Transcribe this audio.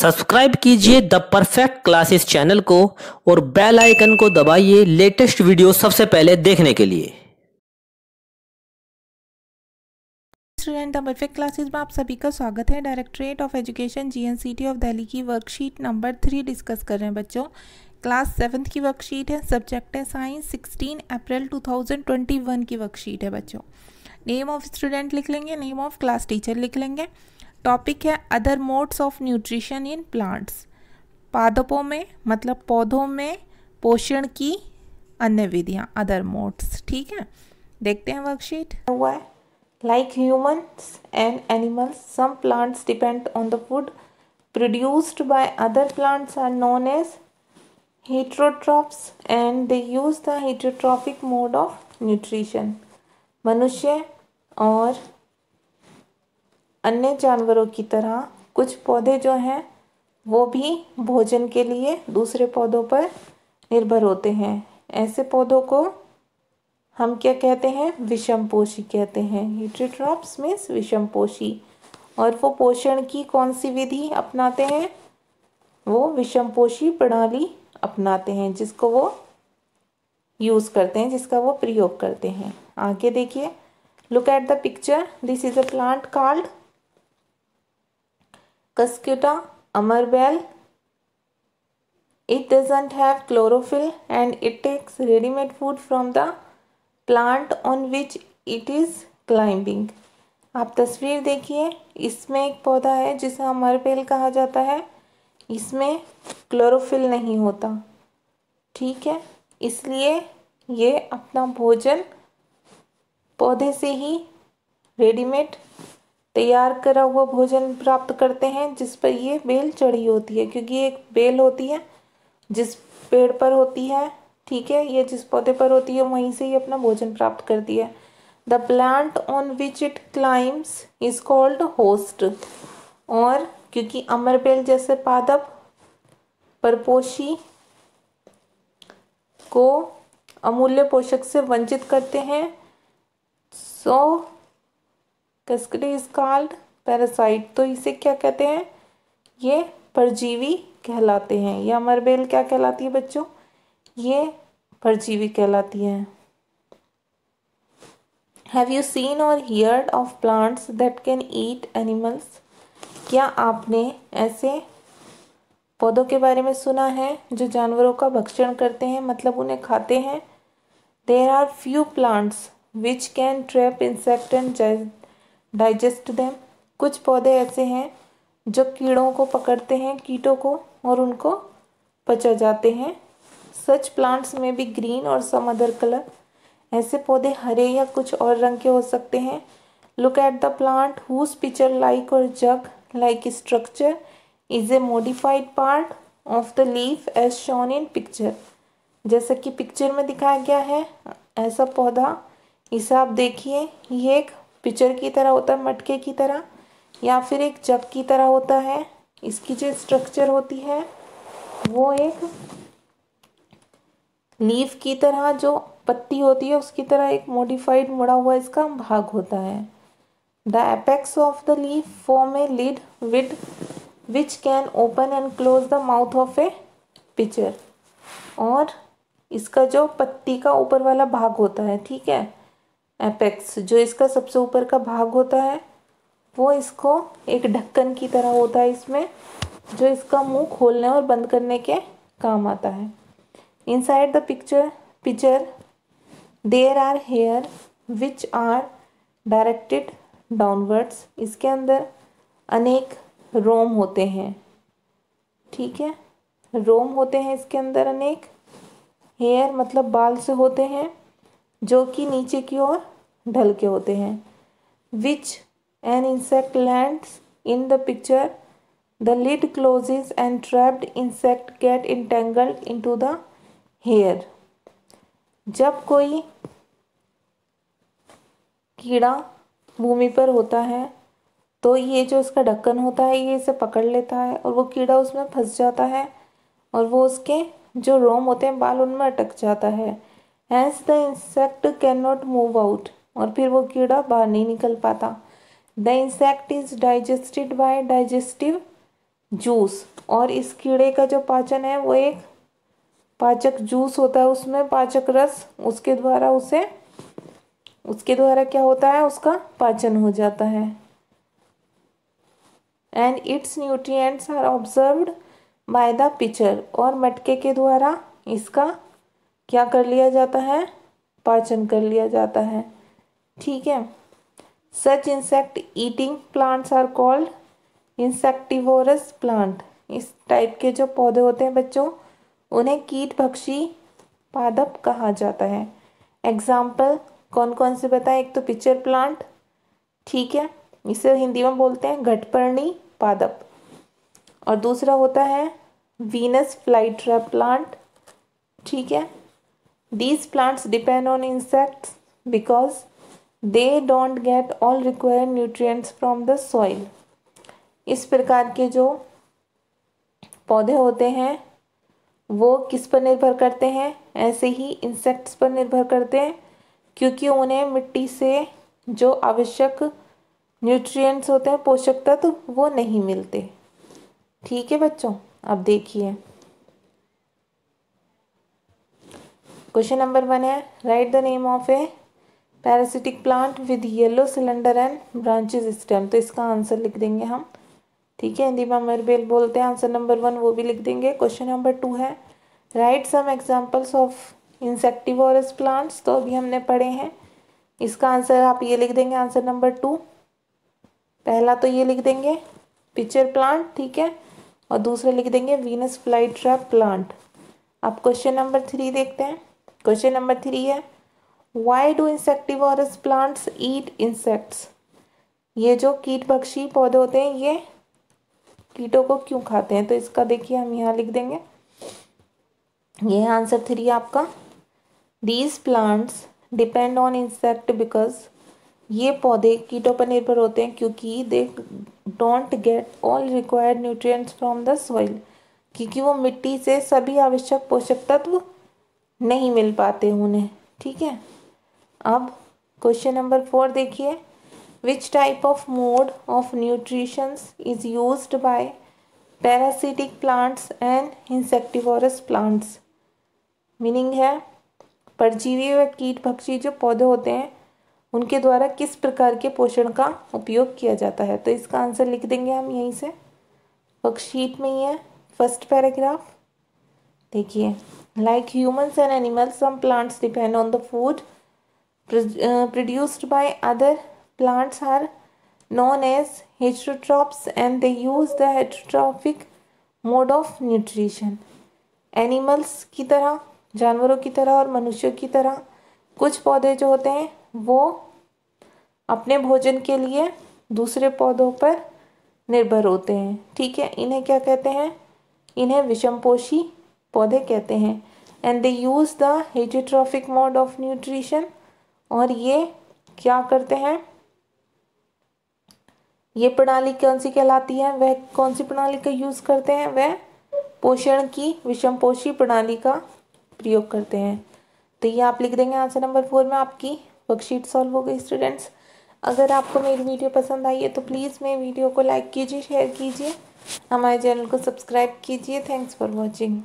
Subscribe कीजिए the perfect classes channel को और बेल आइकन को दबाइए लेटेस्ट वीडियो सबसे पहले देखने के लिए। स्टूडेंट द परफेक्ट क्लासेस में आप सभी का स्वागत है। Directorate of education GNCT of Delhi की वर्कशीट नंबर 3 डिस्कस कर रहे हैं बच्चों। क्लास 7th की वर्कशीट है, सब्जेक्ट है साइंस। 16 अप्रैल 2021 की वर्कशीट है बच्चों। नेम ऑफ स्टूडेंट लिख लेंगे, नेम ऑफ क्लास टीचर लिख लेंगे। टॉपिक है other modes of nutrition in plants. पादपों में मतलब पौधों में पोषण की अन्य विधियाँ, अदर मोड्स। ठीक है, देखते हैं वर्कशीट। हुआ है Like humans and animals, some plants depend on the food produced by other plants are known as heterotrophs and they use the heterotrophic mode of nutrition. मनुष्य और अन्य जानवरों की तरह कुछ पौधे जो हैं वो भी भोजन के लिए दूसरे पौधों पर निर्भर होते हैं। ऐसे पौधों को हम क्या कहते हैं? विषमपोषी कहते हैं। हेटेरोट्रॉप्स मीन्स विषमपोषी। और वो पोषण की कौन सी विधि अपनाते हैं? वो विषमपोषी प्रणाली अपनाते हैं, जिसको वो यूज़ करते हैं, जिसका वो प्रयोग करते हैं। आगे देखिए, look at the picture. This is a plant called cuscuta अमरबेल. It doesn't have chlorophyll and it takes ready-made food from the plant on which it is climbing. आप तस्वीर देखिए, इसमें एक पौधा है जिसे अमरबेल कहा जाता है। इसमें क्लोरोफिल नहीं होता, ठीक है, इसलिए ये अपना भोजन पौधे से ही रेडीमेड तैयार करा हुआ भोजन प्राप्त करते हैं, जिस पर ये बेल चढ़ी होती है, क्योंकि एक बेल होती है जिस पेड़ पर होती है, ठीक है, ये जिस पौधे पर होती है वहीं से ही अपना भोजन प्राप्त करती है। The plant on which it climbs is called host. और क्योंकि अमरबेल जैसे पादप परपोषी को अमूल्य पोषक से वंचित करते हैं, सो कस्कडी इज कॉल्ड पैरासाइट। तो इसे क्या कहते हैं? ये परजीवी कहलाते हैं। ये अमरबेल क्या कहलाती है बच्चों? ये परजीवी कहलाती है। हैव यू सीन और heard of plants that can eat animals? क्या आपने ऐसे पौधों के बारे में सुना है जो जानवरों का भक्षण करते हैं, मतलब उन्हें खाते हैं? There are few plants which can trap insect and digest them. कुछ पौधे ऐसे हैं जो कीड़ों को पकड़ते हैं, कीटों को, और उनको पचा जाते हैं। सच प्लांट्स में भी ग्रीन और सम अदर कलर। ऐसे पौधे हरे या कुछ और रंग के हो सकते हैं। Look at the plant whose picture like और jug like structure is a modified part of the leaf as shown in picture. जैसा कि पिक्चर में दिखाया गया है, ऐसा पौधा, इसे आप देखिए, ये एक पिक्चर की तरह होता है, मटके की तरह, या फिर एक जग की तरह होता है। इसकी जो स्ट्रक्चर होती है वो एक लीफ की तरह, जो पत्ती होती है उसकी तरह एक मॉडिफाइड मुड़ा हुआ इसका भाग होता है। The apex of the leaf form a lid with which can open and close the mouth of a pitcher. और इसका जो पत्ती का ऊपर वाला भाग होता है, ठीक है, एपेक्स जो इसका सबसे ऊपर का भाग होता है, वो इसको एक ढक्कन की तरह होता है इसमें, जो इसका मुंह खोलने और बंद करने के काम आता है। Inside the pitcher there are hair which are directed downwards. इसके अंदर अनेक रोम होते हैं, ठीक है, रोम होते हैं इसके अंदर अनेक। हेयर मतलब बाल से होते हैं, जो कि नीचे की ओर ढल के होते हैं। विच an insect lands in the picture, the lid closes and trapped insect get entangled into the hair. जब कोई कीड़ा भूमि पर होता है तो ये जो इसका ढक्कन होता है ये इसे पकड़ लेता है और वो कीड़ा उसमें फंस जाता है और वो उसके जो रोम होते हैं, बाल, उनमें अटक जाता है। Hence the insect cannot move out, और फिर वो कीड़ा बाहर नहीं निकल पाता। The insect is digested by digestive juice, और इस कीड़े का जो पाचन है वो एक पाचक जूस होता है, उसमें पाचक रस, उसके द्वारा क्या होता है, उसका पाचन हो जाता है। And its nutrients are absorbed by the pitcher, और मटके के द्वारा इसका क्या कर लिया जाता है, पाचन कर लिया जाता है। ठीक है। Such insect eating plants are called insectivorous plant. इस टाइप के जो पौधे होते हैं बच्चों, उन्हें कीट भक्षी पादप कहा जाता है। एग्जाम्पल कौन कौन से बताएं? एक तो पिचर प्लांट, ठीक है, इसे हिंदी में बोलते हैं घटपर्णी पादप, और दूसरा होता है वीनस फ्लाईट्रैप प्लांट, ठीक है। These plants depend on insects because they don't get all required nutrients from the soil. इस प्रकार के जो पौधे होते हैं वो किस पर निर्भर करते हैं? ऐसे ही इंसेक्ट्स पर निर्भर करते हैं, क्योंकि उन्हें मिट्टी से जो आवश्यक न्यूट्रिएंट्स होते हैं, पोषक तत्व, वो नहीं मिलते। ठीक है बच्चों, अब देखिए क्वेश्चन नंबर 1 है, right the name of A parasitic plant with yellow cylinder and branches stem. तो इसका आंसर लिख देंगे हम, ठीक है, हिंदी में अमरबेल बोलते हैं। आंसर नंबर 1 वो भी लिख देंगे। क्वेश्चन नंबर 2 है, write some examples of insectivorous plants. तो अभी हमने पढ़े हैं, इसका आंसर आप ये लिख देंगे, आंसर नंबर 2। पहला तो ये लिख देंगे पिचर प्लांट, ठीक है, और दूसरा लिख देंगे वीनस फ्लाईट्रैप प्लांट। अब क्वेश्चन नंबर 3 देखते हैं। क्वेश्चन नंबर 3 है, why do insectivorous plants eat insects. ये जो कीट भक्षी पौधे होते हैं ये कीटों को क्यों खाते हैं? तो इसका देखिए हम यहाँ लिख देंगे, ये है आंसर 3 आपका। These plants depend on insect because, ये पौधे कीटों पर निर्भर होते हैं क्योंकि they don't get all required nutrients from the soil, क्योंकि वो मिट्टी से सभी आवश्यक पोषक तत्व नहीं मिल पाते उन्हें। ठीक है। अब क्वेश्चन नंबर 4 देखिए, which type of mode of nutrition is used by parasitic plants and insectivorous plants. Meaning है परजीवी व कीट भक्षी जो पौधे होते हैं उनके द्वारा किस प्रकार के पोषण का उपयोग किया जाता है। तो इसका आंसर लिख देंगे हम यहीं से, वर्कशीट में ही है, फर्स्ट पैराग्राफ। देखिए, like humans and animals some plants depend on the food produced by other plants are known as heterotrophs and they use the heterotrophic mode of nutrition. Animals की तरह, जानवरों की तरह और मनुष्यों की तरह कुछ पौधे जो होते हैं वो अपने भोजन के लिए दूसरे पौधों पर निर्भर होते हैं। ठीक है, इन्हें क्या कहते हैं? इन्हें विषमपोषी पौधे कहते हैं। And they use the heterotrophic mode of nutrition, और ये क्या करते हैं? ये प्रणाली कौन सी कहलाती है? वह कौन सी प्रणाली का यूज़ करते हैं? वह पोषण की विषमपोषी प्रणाली का प्रयोग करते हैं। तो ये आप लिख देंगे आंसर नंबर 4 में। आपकी वर्कशीट सॉल्व हो गई स्टूडेंट्स। अगर आपको मेरी वीडियो पसंद आई है तो प्लीज़ मेरी वीडियो को लाइक कीजिए, शेयर कीजिए, हमारे चैनल को सब्सक्राइब कीजिए। Thanks for watching.